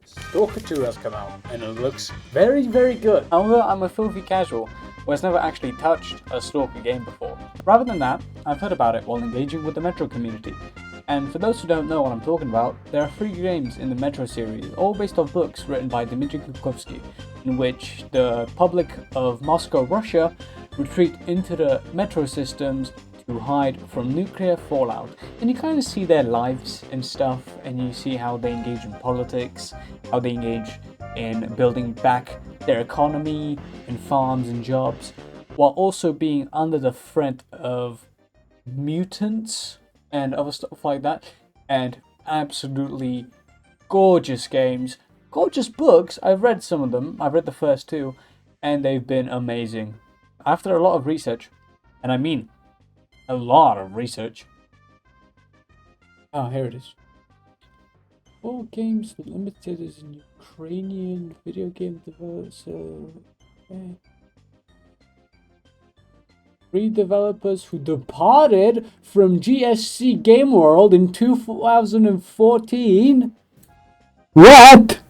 Stalker 2 has come out, and it looks very, very good. However, I'm a filthy casual who has never actually touched a Stalker game before. Rather than that, I've heard about it while engaging with the Metro community. And for those who don't know what I'm talking about, there are 3 games in the Metro series, all based off books written by Dmitry Kukovsky, in which the public of Moscow, Russia, retreat into the Metro systems to hide from nuclear fallout. And you kind of see their lives and stuff, and you see how they engage in politics, how they engage in building back their economy and farms and jobs, while also being under the threat of mutants and other stuff like that. And absolutely gorgeous games, gorgeous books. I've read some of them, I've read the first 2, and they've been amazing. After a lot of research, and I mean a lot of research. Oh, here it is. 4 games limited as an Ukrainian video game developer. 3 developers who departed from GSC Game World in 2014. What?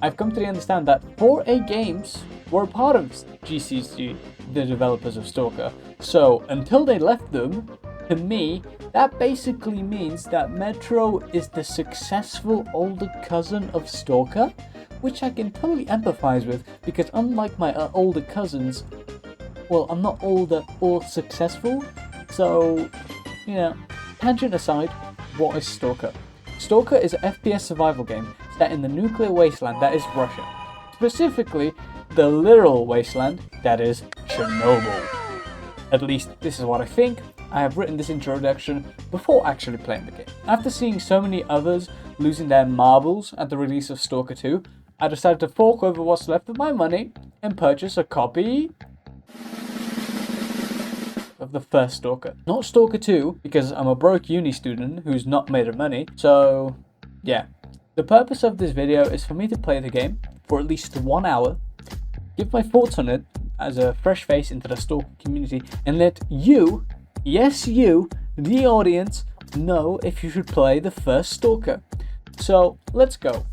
I've come to understand that 4A Games were part of GCC, the developers of Stalker. So until they left them, to me, that basically means that Metro is the successful older cousin of Stalker, which I can totally empathize with, because unlike my older cousins, well, I'm not older or successful. So, you know, tangent aside, what is Stalker? Stalker is an FPS survival game set in the nuclear wasteland that is Russia. Specifically, the literal wasteland that is Chernobyl. At least, this is what I think. I have written this introduction before actually playing the game. After seeing so many others losing their marbles at the release of Stalker 2, I decided to fork over what's left of my money and purchase a copy of the first Stalker. Not Stalker 2, because I'm a broke uni student who's not made of money, so yeah. The purpose of this video is for me to play the game for at least 1 hour, give my thoughts on it as a fresh face into the Stalker community, and let you, yes you, the audience, know if you should play the first Stalker. So, let's go.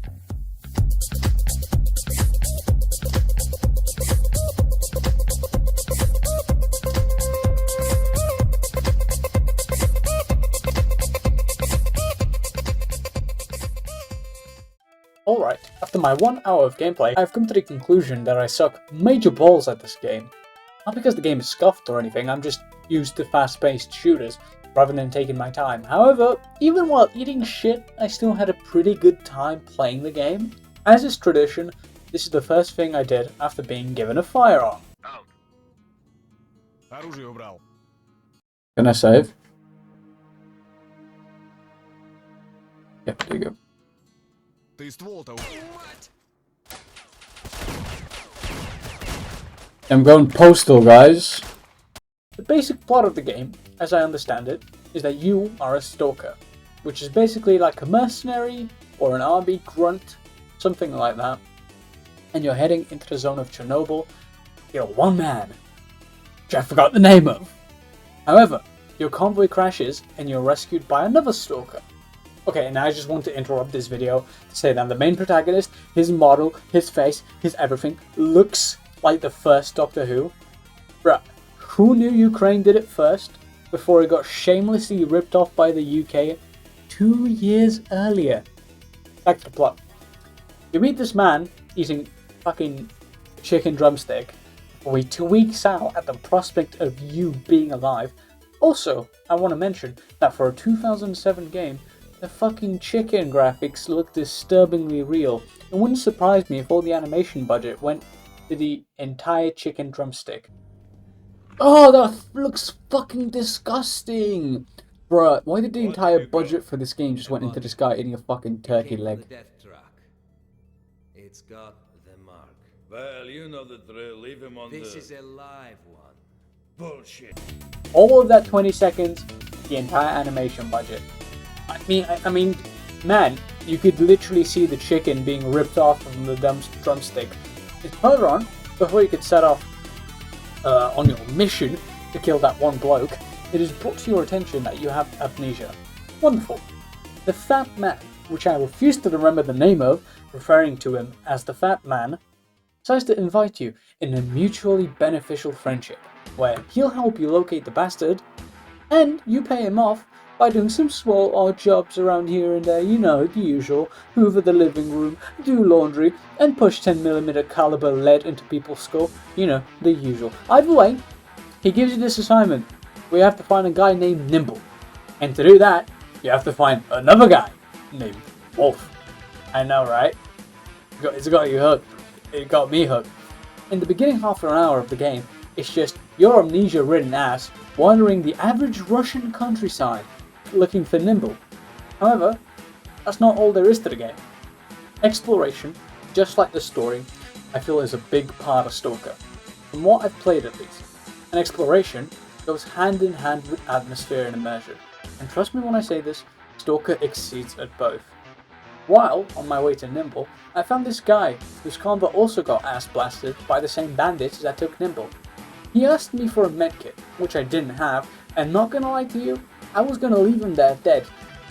Alright, after my 1 hour of gameplay, I've come to the conclusion that I suck major balls at this game. Not because the game is scuffed or anything, I'm just used to fast-paced shooters, rather than taking my time. However, even while eating shit, I still had a pretty good time playing the game. As is tradition, this is the first thing I did after being given a firearm. Can I save? Yep, there you go. I'm going postal, guys. The basic plot of the game, as I understand it, is that you are a stalker, which is basically like a mercenary or an army grunt, something like that, and you're heading into the zone of Chernobyl to kill one man, which I forgot the name of. However, your convoy crashes and you're rescued by another stalker. Okay, and I just want to interrupt this video to say that the main protagonist, his model, his face, his everything, looks like the first Doctor Who. Bruh, who knew Ukraine did it first before it got shamelessly ripped off by the UK 2 years earlier? Back to the plot. You meet this man eating fucking chicken drumstick, but we 2 weeks out at the prospect of you being alive. Also, I want to mention that for a 2007 game, the fucking chicken graphics look disturbingly real. It wouldn't surprise me if all the animation budget went to the entire chicken drumstick. Oh, that looks fucking disgusting! Bruh, why did the entire budget for this game just went into this guy eating a fucking turkey leg? It's got the mark. Well, you know the drill. Leave him on This is a live one. Bullshit. All of that 20 seconds, the entire animation budget. I mean, man, you could literally see the chicken being ripped off from the drumstick. Further on, before you could set off on your mission to kill that one bloke, it is brought to your attention that you have amnesia. Wonderful. The fat man which I refuse to remember the name of, referring to him as the Fat Man, decides to invite you in a mutually beneficial friendship, where he'll help you locate the bastard, and you pay him off by doing some small odd jobs around here and there, you know, the usual, hoover the living room, do laundry, and push 10mm caliber lead into people's skull, you know, the usual. Either way, he gives you this assignment, where you have to find a guy named Nimble, and to do that, you have to find another guy named Wolf. I know, right? It's got you hooked. It got me hooked. In the beginning half an hour of the game, it's just your amnesia-ridden ass wandering the average Russian countryside looking for Nimble. However, that's not all there is to the game. Exploration, just like the story, I feel is a big part of Stalker. From what I've played at least, and exploration goes hand in hand with atmosphere and immersion. And trust me when I say this, Stalker exceeds at both. While on my way to Nimble, I found this guy whose convo also got ass blasted by the same bandits that took Nimble. He asked me for a medkit, which I didn't have, and not gonna lie to you, I was gonna leave him there dead.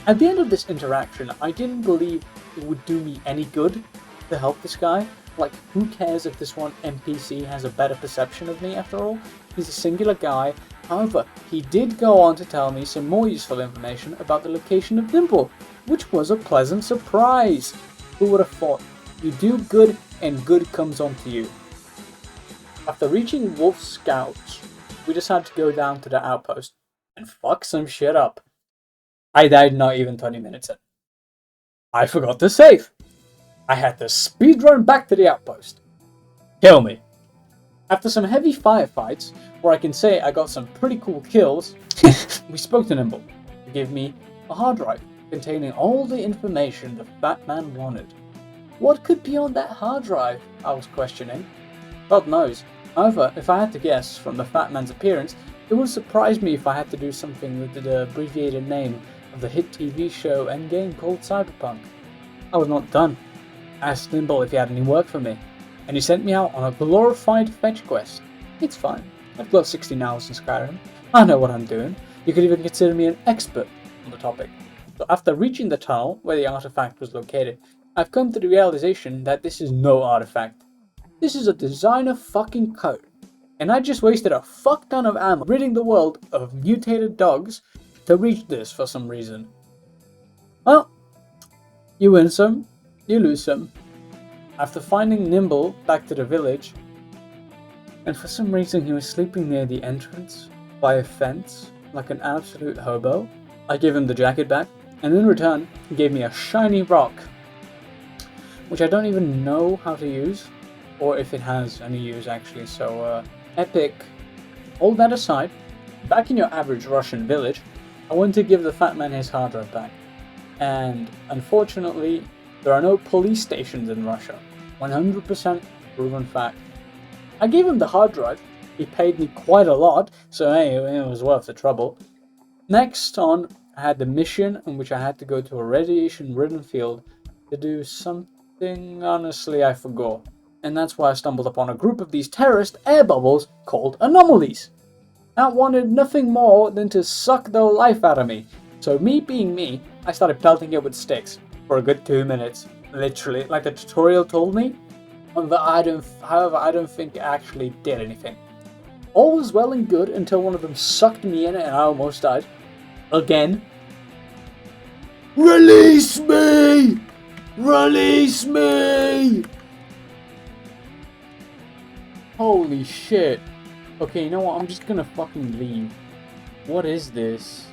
At the end of this interaction, I didn't believe it would do me any good to help this guy. Like, who cares if this one NPC has a better perception of me after all? He's a singular guy. However, he did go on to tell me some more useful information about the location of Nimble, which was a pleasant surprise. Who would have thought? You do good and good comes on to you. After reaching Wolf's scouts, we decided to go down to the outpost and fuck some shit up. I died not even 20 minutes in. I forgot to save. I had to speedrun back to the outpost. Kill me. After some heavy firefights, where I can say I got some pretty cool kills, we spoke to Nimble to give me a hard drive containing all the information the Fat Man wanted. What could be on that hard drive? I was questioning. God knows. However, if I had to guess from the Fat Man's appearance, it wouldn't surprise me if I had to do something with the abbreviated name of the hit TV show and game called Cyberpunk. I was not done. I asked Nimble if he had any work for me, and he sent me out on a glorified fetch quest. It's fine. I've got 16 hours in Skyrim. I know what I'm doing. You could even consider me an expert on the topic. So after reaching the tunnel where the artifact was located, I've come to the realization that this is no artifact. This is a designer fucking code. And I just wasted a fuck ton of ammo ridding the world of mutated dogs to reach this for some reason. Well, you win some, you lose some. After finding Nimble back to the village, and for some reason he was sleeping near the entrance by a fence like an absolute hobo, I gave him the jacket back, and in return he gave me a shiny rock, which I don't even know how to use, or if it has any use actually, so epic. All that aside, back in your average Russian village, I went to give the Fat Man his hard drive back, and unfortunately there are no police stations in Russia. 100% proven fact. I gave him the hard drive, he paid me quite a lot, so hey, it was worth the trouble. Next on, I had the mission in which I had to go to a radiation-ridden field to do something, honestly I forgot. And that's why I stumbled upon a group of these terrorist air bubbles called anomalies. That wanted nothing more than to suck the life out of me. So me being me, I started pelting it with sticks for a good 2 minutes. Literally, like the tutorial told me. However, I don't think it actually did anything. All was well and good until one of them sucked me in and I almost died. Again. Release me! Release me! Holy shit. Okay, you know what? I'm just gonna fucking leave. What is this?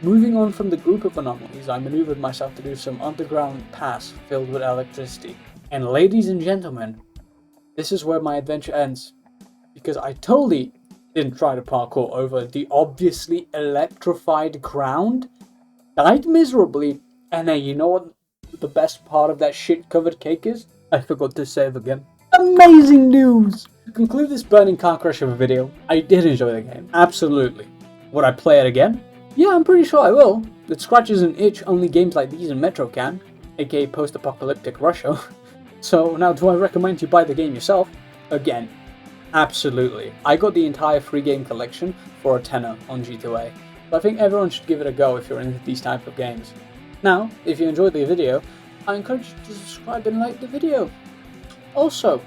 Moving on from the group of anomalies, I maneuvered myself to do some underground pass filled with electricity. And ladies and gentlemen, this is where my adventure ends. Because I totally didn't try to parkour over the obviously electrified ground, died miserably, and hey, you know what the best part of that shit covered cake is? I forgot to save again. Amazing news! To conclude this burning car crash of a video, I did enjoy the game, absolutely. Would I play it again? Yeah, I'm pretty sure I will. It scratches an itch only games like these in Metro can, aka post-apocalyptic Russia. So now do I recommend you buy the game yourself? Again, absolutely. I got the entire free game collection for a tenner on G2A. So I think everyone should give it a go if you're into these type of games. Now, if you enjoyed the video, I encourage you to subscribe and like the video. Also,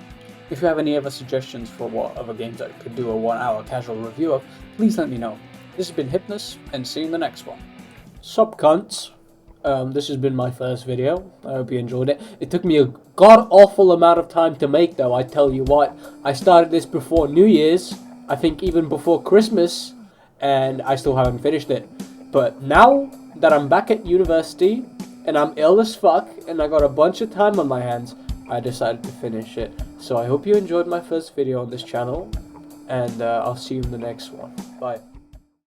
if you have any other suggestions for what other games I could do a 1 hour casual review of, please let me know. This has been Hypnus, and see you in the next one. Sup cunts. This has been my first video. I hope you enjoyed it. It took me a god-awful amount of time to make, though, I tell you what. I started this before New Year's, I think even before Christmas, and I still haven't finished it. But now that I'm back at university, and I'm ill as fuck, and I got a bunch of time on my hands, I decided to finish it. So I hope you enjoyed my first video on this channel, and I'll see you in the next one. Bye.